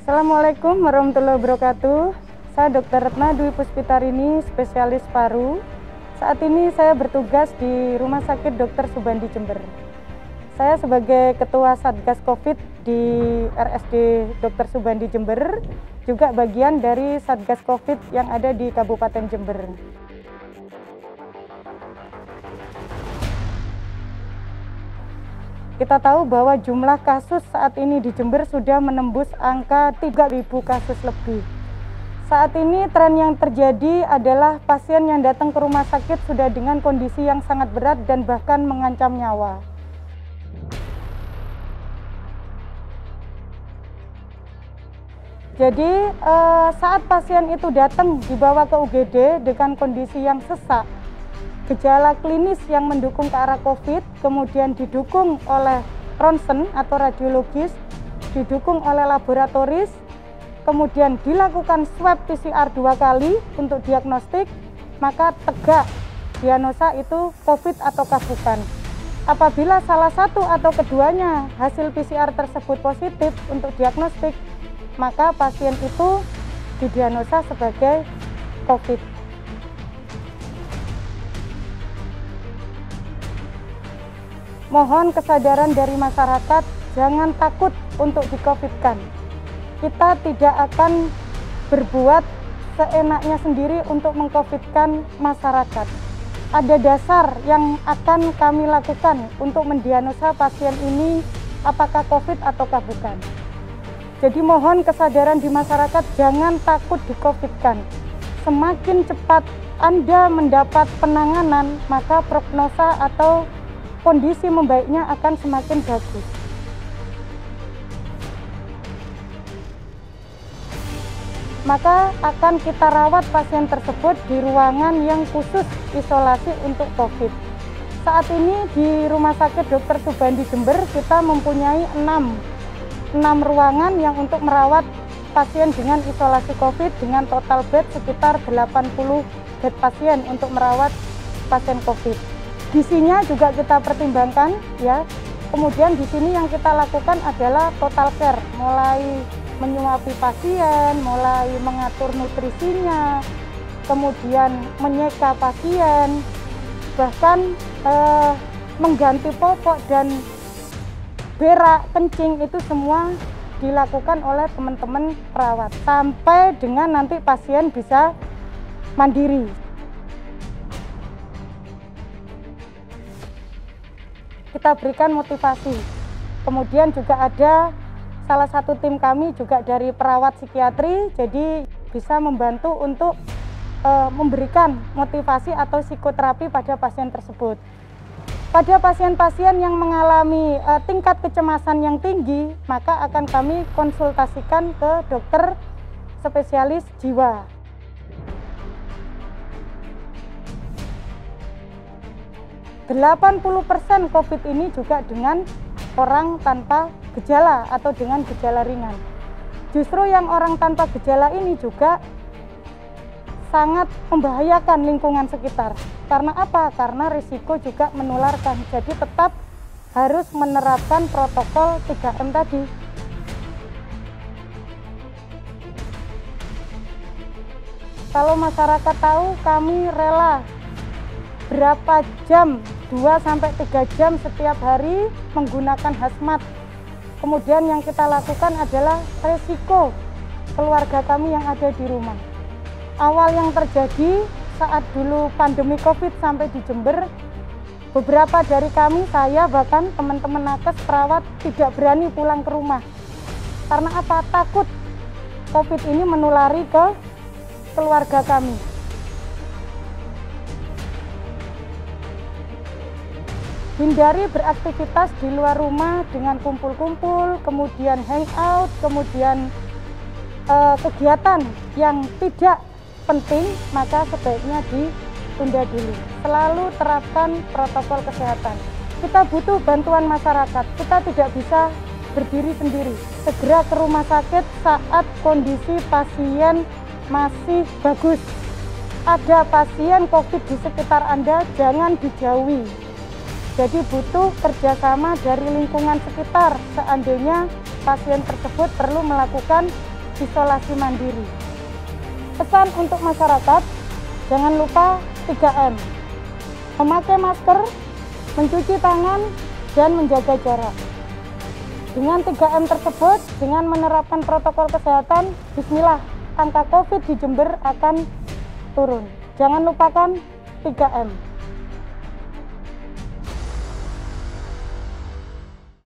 Assalamualaikum warahmatullahi wabarakatuh. Saya Dr. Retna Dwi Puspitarini, spesialis paru. Saat ini saya bertugas di Rumah Sakit Dr. Subandi Jember. Saya sebagai Ketua Satgas COVID di RSD Dr. Subandi Jember, juga bagian dari Satgas COVID yang ada di Kabupaten Jember. Kita tahu bahwa jumlah kasus saat ini di Jember sudah menembus angka 3.000 kasus lebih. Saat ini tren yang terjadi adalah pasien yang datang ke rumah sakit sudah dengan kondisi yang sangat berat dan bahkan mengancam nyawa. Jadi saat pasien itu datang dibawa ke UGD dengan kondisi yang sesak, gejala klinis yang mendukung ke arah COVID, kemudian didukung oleh ronsen atau radiologis, didukung oleh laboratoris, kemudian dilakukan swab PCR 2 kali untuk diagnostik, maka tegak diagnosa itu COVID ataukah bukan. Apabila salah satu atau keduanya hasil PCR tersebut positif untuk diagnostik, maka pasien itu didiagnosa sebagai COVID. Mohon kesadaran dari masyarakat, jangan takut untuk di-COVID-kan. Kita tidak akan berbuat seenaknya sendiri untuk meng-COVID-kan masyarakat. Ada dasar yang akan kami lakukan untuk mendiagnosa pasien ini apakah COVID ataukah bukan. Jadi mohon kesadaran di masyarakat, jangan takut di-COVID-kan. Semakin cepat Anda mendapat penanganan, maka prognosa atau kondisi membaiknya akan semakin bagus. Maka akan kita rawat pasien tersebut di ruangan yang khusus isolasi untuk COVID. Saat ini di Rumah Sakit Dr. Subandi Jember kita mempunyai 6 ruangan yang untuk merawat pasien dengan isolasi COVID dengan total bed sekitar 80 bed pasien untuk merawat pasien COVID. Gisinya juga kita pertimbangkan ya. Kemudian di sini yang kita lakukan adalah total care, mulai menyuapi pasien, mulai mengatur nutrisinya, kemudian menyeka pasien, bahkan mengganti popok dan berak, kencing itu semua dilakukan oleh teman-teman perawat sampai dengan nanti pasien bisa mandiri. Kita berikan motivasi. Kemudian juga ada salah satu tim kami juga dari perawat psikiatri, jadi bisa membantu untuk memberikan motivasi atau psikoterapi pada pasien tersebut. Pada pasien-pasien yang mengalami tingkat kecemasan yang tinggi, maka akan kami konsultasikan ke dokter spesialis jiwa. 80% COVID ini juga dengan orang tanpa gejala atau dengan gejala ringan. Justru yang orang tanpa gejala ini juga sangat membahayakan lingkungan sekitar. Karena apa? Karena risiko juga menularkan. Jadi tetap harus menerapkan protokol 3M tadi. Kalau masyarakat tahu, kami rela berapa jam, 2-3 jam setiap hari menggunakan hazmat. Kemudian yang kita lakukan adalah resiko keluarga kami yang ada di rumah. Awal yang terjadi saat dulu pandemi COVID sampai di Jember, beberapa dari kami, saya bahkan teman-teman nakes perawat tidak berani pulang ke rumah. Karena apa? Takut COVID ini menulari ke keluarga kami. Hindari beraktivitas di luar rumah dengan kumpul-kumpul, kemudian hangout, kemudian kegiatan yang tidak penting, maka sebaiknya ditunda dulu. Selalu terapkan protokol kesehatan. Kita butuh bantuan masyarakat, kita tidak bisa berdiri sendiri. Segera ke rumah sakit saat kondisi pasien masih bagus. Ada pasien COVID di sekitar Anda, jangan dijauhi. Jadi butuh kerjasama dari lingkungan sekitar seandainya pasien tersebut perlu melakukan isolasi mandiri. Pesan untuk masyarakat, jangan lupa 3M, memakai masker, mencuci tangan, dan menjaga jarak. Dengan 3M tersebut, dengan menerapkan protokol kesehatan, bismillah, angka COVID di Jember akan turun. Jangan lupakan 3M.